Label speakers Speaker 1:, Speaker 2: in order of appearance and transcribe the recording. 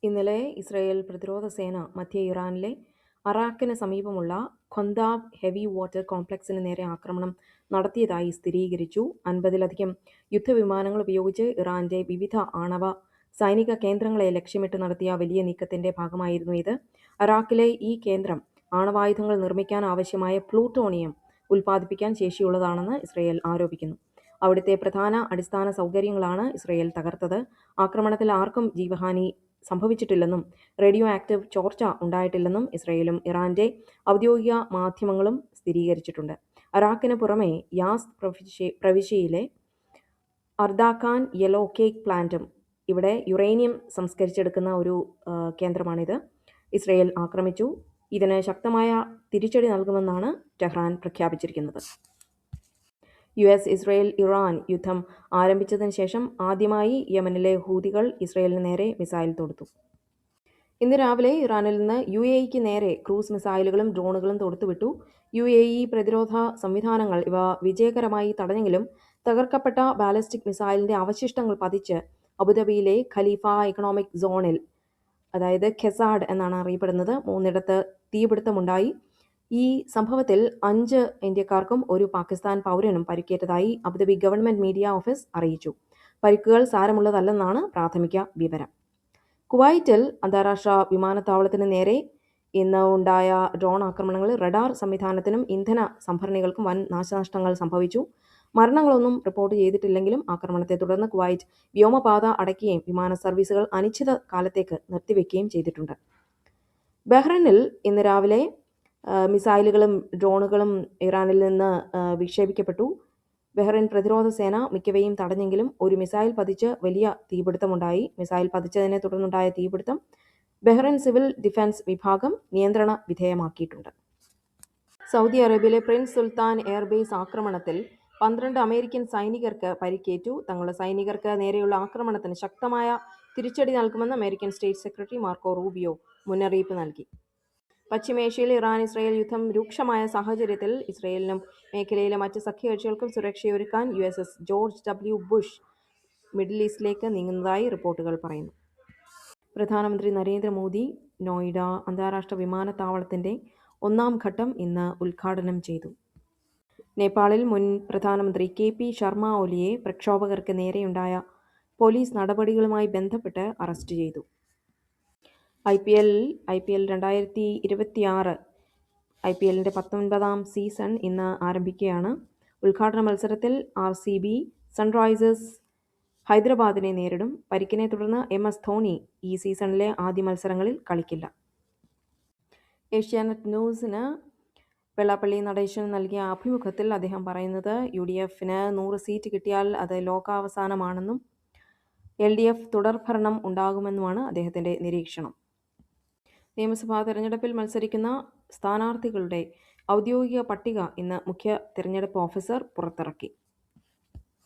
Speaker 1: ഇന്നലെ ഇസ്രായേൽ പ്രതിരോധ സേന മധ്യ ഇറാനിലെ അറാക്കിന് സമീപമുള്ള ഖൊന്ദാബ് ഹെവി വാട്ടർ കോംപ്ലക്സിന് നേരെ ആക്രമണം നടത്തിയതായി സ്ഥിരീകരിച്ചു. 50-ലധികം യുദ്ധവിമാനങ്ങൾ ഉപയോഗിച്ച് ഇറാന്റെ വിവിധ ആണവ സൈനിക കേന്ദ്രങ്ങളെ ലക്ഷ്യമിട്ട് നടത്തിയ വലിയ നീക്കത്തിന്റെ ഭാഗമായിരുന്നു ഇത്. അറാക്കിലെ ഈ കേന്ദ്രം ആണവായുധങ്ങൾ നിർമ്മിക്കാൻ ആവശ്യമായ പ്ലൂട്ടോണിയം ഉൽപ്പാദിപ്പിക്കാൻ ശേഷിയുള്ളതാണെന്ന് ഇസ്രായേൽ ആരോപിക്കുന്നു. അവിടുത്തെ പ്രധാന അടിസ്ഥാന സൗകര്യങ്ങളാണ് ഇസ്രായേൽ തകർത്തത്. ആക്രമണത്തിൽ ആർക്കും ജീവഹാനി സംഭവിച്ചിട്ടില്ലെന്നും റേഡിയോ ആക്റ്റീവ് ചോർച്ച ഉണ്ടായിട്ടില്ലെന്നും ഇസ്രായേലും ഇറാന്റെ ഔദ്യോഗിക മാധ്യമങ്ങളും സ്ഥിരീകരിച്ചിട്ടുണ്ട്. അറാക്കിന് പുറമെ യാസ് പ്രവിശ്യയിലെ അർദാഖാൻ യെല്ലോ കേക്ക് പ്ലാന്റും, ഇവിടെ യുറേനിയം സംസ്കരിച്ചെടുക്കുന്ന ഒരു കേന്ദ്രമാണിത്, ഇസ്രായേൽ ആക്രമിച്ചു. ഇതിന് ശക്തമായ തിരിച്ചടി നൽകുമെന്നാണ് ടെഹ്റാൻ പ്രഖ്യാപിച്ചിരിക്കുന്നത്. ഇസ്രായേൽ-ഇറാൻ യുദ്ധം ആരംഭിച്ചതിന് ശേഷം ആദ്യമായി യമനിലെ ഹൂതികൾ ഇസ്രായേലിന് നേരെ മിസൈൽ തൊടുത്തു. ഇന്ന് രാവിലെ ഇറാനിൽ നിന്ന് UAEക്ക് നേരെ ക്രൂസ് മിസൈലുകളും ഡ്രോണുകളും തൊടുത്തുവിട്ടു. UAE പ്രതിരോധ സംവിധാനങ്ങൾ ഇവ വിജയകരമായി തടഞ്ഞെങ്കിലും തകർക്കപ്പെട്ട ബാലിസ്റ്റിക് മിസൈലിന്റെ അവശിഷ്ടങ്ങൾ പതിച്ച് അബുദാബിയിലെ ഖലീഫ ഇക്കണോമിക് സോണിൽ, അതായത് ഖെസാഡ് എന്നാണ് അറിയപ്പെടുന്നത്, 3 തീപിടുത്തമുണ്ടായി. ഈ സംഭവത്തിൽ 5 ഇന്ത്യക്കാർക്കും 1 പാകിസ്ഥാൻ പൗരനും പരിക്കേറ്റതായി അബുദാബി ഗവൺമെന്റ് മീഡിയ ഓഫീസ് അറിയിച്ചു. പരിക്കുകൾ സാരമുള്ളതല്ലെന്നാണ് പ്രാഥമിക വിവരം. കുവൈറ്റിൽ അന്താരാഷ്ട്ര വിമാനത്താവളത്തിന് നേരെ ഇന്ന് ഉണ്ടായ ഡ്രോൺ ആക്രമണങ്ങളിൽ റഡാർ സംവിധാനത്തിനും ഇന്ധന സംഭരണികൾക്കും വൻ നാശനഷ്ടങ്ങൾ സംഭവിച്ചു. മരണങ്ങളൊന്നും റിപ്പോർട്ട് ചെയ്തിട്ടില്ലെങ്കിലും ആക്രമണത്തെ തുടർന്ന് കുവൈറ്റ് വ്യോമപാത അടയ്ക്കുകയും വിമാന സർവീസുകൾ അനിശ്ചിത കാലത്തേക്ക് നിർത്തിവെക്കുകയും ചെയ്തിട്ടുണ്ട്. ബഹ്റൈനിൽ ഇന്ന് രാവിലെ മിസൈലുകളും ഡ്രോണുകളും ഇറാനിൽ നിന്ന് വിക്ഷേപിക്കപ്പെട്ടു. ബഹ്റൈൻ പ്രതിരോധ സേന മിക്കവയും തടഞ്ഞെങ്കിലും ഒരു മിസൈൽ പതിച്ച് വലിയ തീപിടുത്തമുണ്ടായി. മിസൈൽ പതിച്ചതിനെ തുടർന്നുണ്ടായ തീപിടുത്തം ബഹ്റൈൻ സിവിൽ ഡിഫൻസ് വിഭാഗം നിയന്ത്രണ വിധേയമാക്കിയിട്ടുണ്ട്. സൗദി അറേബ്യയിലെ പ്രിൻസ് സുൽത്താൻ എയർബേസ് ആക്രമണത്തിൽ 12 അമേരിക്കൻ സൈനികർക്ക് പരിക്കേറ്റു. തങ്ങളുടെ സൈനികർക്ക് നേരെയുള്ള ആക്രമണത്തിന് ശക്തമായ തിരിച്ചടി നൽകുമെന്ന് American state secretary Marco Rubio മുന്നറിയിപ്പ് നൽകി. പശ്ചിമേഷ്യയിൽ ഇറാൻ-ഇസ്രായേൽ യുദ്ധം രൂക്ഷമായ സാഹചര്യത്തിൽ ഇസ്രായേലിനും മേഖലയിലെ മറ്റ് സഖ്യകക്ഷികൾക്കും സുരക്ഷയൊരുക്കാൻ USS George W. Bush middle ഈസ്റ്റിലേക്ക് നീങ്ങുന്നതായി റിപ്പോർട്ടുകൾ പറയുന്നു. പ്രധാനമന്ത്രി നരേന്ദ്രമോദി നോയിഡ അന്താരാഷ്ട്ര വിമാനത്താവളത്തിന്റെ 1ാം ഘട്ടം ഇന്ന് ഉദ്ഘാടനം ചെയ്തു. നേപ്പാളിൽ മുൻ പ്രധാനമന്ത്രി KP ശർമ്മ ഒലിയെ പ്രക്ഷോഭകർക്ക് നേരെയുണ്ടായ പോലീസ് നടപടികളുമായി ബന്ധപ്പെട്ട് അറസ്റ്റ് ചെയ്തു. IPL 2026 IPLന്റെ 19ാം സീസൺ ഇന്ന് ആരംഭിക്കുകയാണ്. ഉദ്ഘാടന മത്സരത്തിൽ RCB സൺറൈസേഴ്സ് ഹൈദരാബാദിനെ നേരിടും. പരിക്കിനെ തുടർന്ന് MS ധോണി ഈ സീസണിലെ ആദ്യ മത്സരങ്ങളിൽ കളിക്കില്ല. ഏഷ്യാനെറ്റ് ന്യൂസിന് വെള്ളാപ്പള്ളി നടേശൻ നൽകിയ അഭിമുഖത്തിൽ അദ്ദേഹം പറയുന്നത്, UDFന് 100 സീറ്റ് കിട്ടിയാൽ അത് ലോകാവസാനമാണെന്നും LDF തുടർഭരണം ഉണ്ടാകുമെന്നുമാണ് അദ്ദേഹത്തിന്റെ നിരീക്ഷണം. നിയമസഭാ തെരഞ്ഞെടുപ്പിൽ മത്സരിക്കുന്ന സ്ഥാനാർത്ഥികളുടെ ഔദ്യോഗിക പട്ടിക ഇന്ന് മുഖ്യ തെരഞ്ഞെടുപ്പ് ഓഫീസർ പുറത്തിറക്കി.